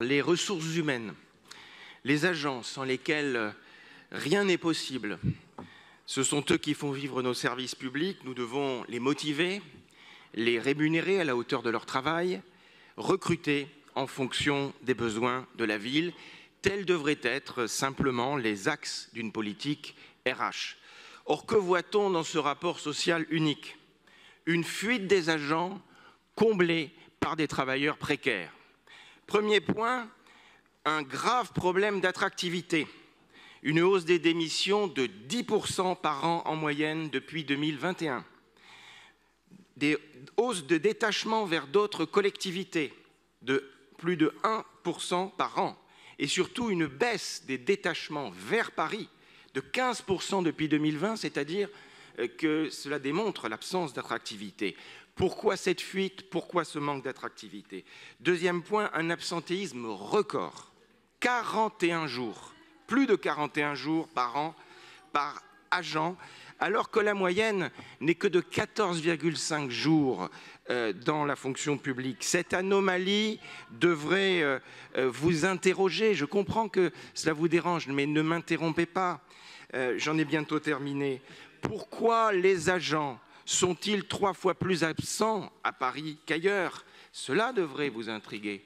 Les ressources humaines, les agents sans lesquels rien n'est possible, ce sont eux qui font vivre nos services publics. Nous devons les motiver, les rémunérer à la hauteur de leur travail, recruter en fonction des besoins de la ville. Tels devraient être simplement les axes d'une politique RH. Or, que voit-on dans ce rapport social unique? Une fuite des agents comblée par des travailleurs précaires. Premier point, un grave problème d'attractivité. Une hausse des démissions de 10% par an en moyenne depuis 2021. Des hausses de détachement vers d'autres collectivités de plus de 1% par an. Et surtout une baisse des détachements vers Paris de 15% depuis 2020, c'est-à-dire que cela démontre l'absence d'attractivité. Pourquoi cette fuite? Pourquoi ce manque d'attractivité? Deuxième point, un absentéisme record. 41 jours, plus de 41 jours par an par agent, alors que la moyenne n'est que de 14,5 jours dans la fonction publique. Cette anomalie devrait vous interroger. Je comprends que cela vous dérange, mais ne m'interrompez pas. J'en ai bientôt terminé. Pourquoi les agents sont-ils 3 fois plus absents à Paris qu'ailleurs? Cela devrait vous intriguer.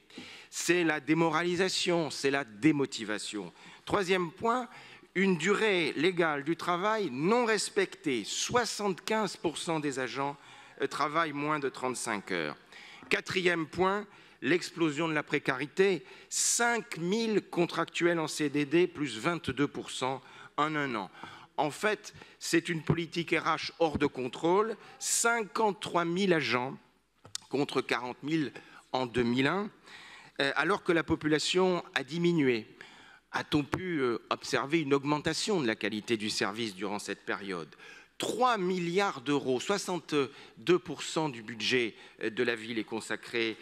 C'est la démoralisation, c'est la démotivation. Troisième point, une durée légale du travail non respectée. 75% des agents travaillent moins de 35 heures. Quatrième point, l'explosion de la précarité. 5000 contractuels en CDD, plus 22% en un an. En fait, c'est une politique RH hors de contrôle. 53 000 agents contre 40 000 en 2001, alors que la population a diminué. A-t-on pu observer une augmentation de la qualité du service durant cette période? 3 milliards d'euros, 62% du budget de la ville est consacré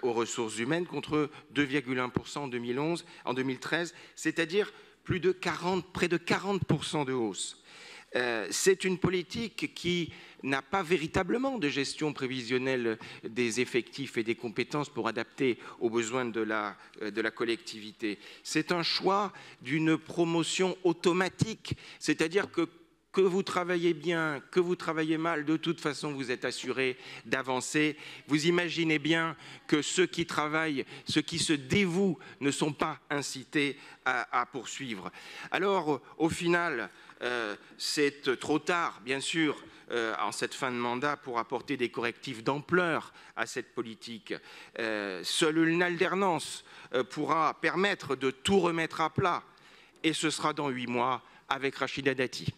aux ressources humaines contre 2,1% en 2013, c'est-à-dire près de 40% de hausse. C'est une politique qui n'a pas véritablement de gestion prévisionnelle des effectifs et des compétences pour adapter aux besoins de la collectivité. C'est un choix d'une promotion automatique, c'est-à-dire que vous travaillez bien, que vous travaillez mal, de toute façon vous êtes assuré d'avancer. Vous imaginez bien que ceux qui travaillent, ceux qui se dévouent ne sont pas incités à poursuivre. Alors au final, c'est trop tard, bien sûr, en cette fin de mandat pour apporter des correctifs d'ampleur à cette politique. Seule une alternance pourra permettre de tout remettre à plat. Et ce sera dans 8 mois avec Rachida Dati.